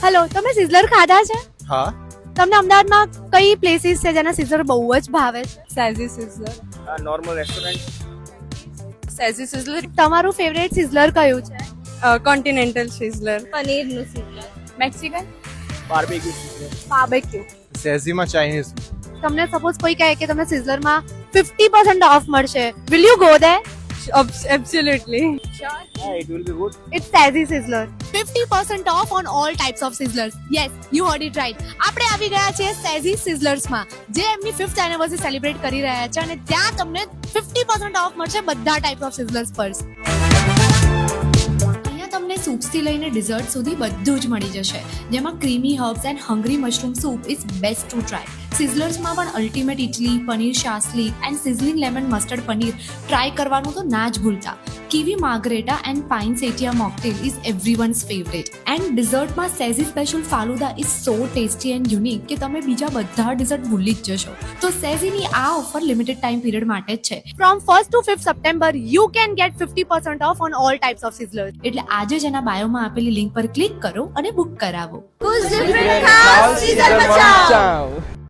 Hello, તમે sizzler ખાધા છે? હા. તમને અમદાવાદમાં કઈ પ્લેસીસ છે જેના સિઝલર બહુ જ ભાવે છે? Sezzy sizzler. Normal restaurant. Sezzy sizzler. તમારું ફેવરેટ સિઝલર કયું છે? Continental sizzler. પનીરનું સિઝલર. મેક્સિકન. બાર્બેક્યુ. બાર્બેક્યુ. સેઝીમાં ચાઇનીઝ. તમને સપોઝ કોઈ કહે કે તમને સિઝલરમાં 50% ઓફ મળશે, will you go there? Absolutely. Yeah, it will be good. It's Sassy Sizzler. 50% off on all types of sizzlers. Yes, you heard it right. આપણે આવી ગયા છીએ Sassy Sizzlers માં, જે એમની 5th એનિવર્સરી સેલિબ્રેટ કરી રહ્યા છે અને ત્યાં તમને 50% ઓફ મળશે બધા ટાઈપ ઓફ સિઝલર્સ પર. અહીંયા તમને સૂપ્સથી લઈને ડિઝર્ટ સુધી બધું જ મળી જશે, જેમાં creamy herbs and hungry mushroom soup is best to try. સિઝલર્સમાં પણ ultimate idli, paneer shashlik and sizzling lemon mustard paneer try કરવાનું તો ના જ ભૂલતા. Kiwi margarita and poinsettia mocktail is everyone's favourite. And ડિઝર્ટમાં Sezzy special falooda is so tasty and unique કે તમે બીજા બધા ડિઝર્ટ ભૂલી જ જશો. તો સેઝીની આ ઓફર લિમિટેડ ટાઈમ પીરિયડ માટે જ છે. From 1st to 5th September you can get 50% off on all types of sizzlers. એટલે આજે જ એના બાયોમાં આપેલી લિંક પર ક્લિક કરો અને બુક કરાવો. Ciao.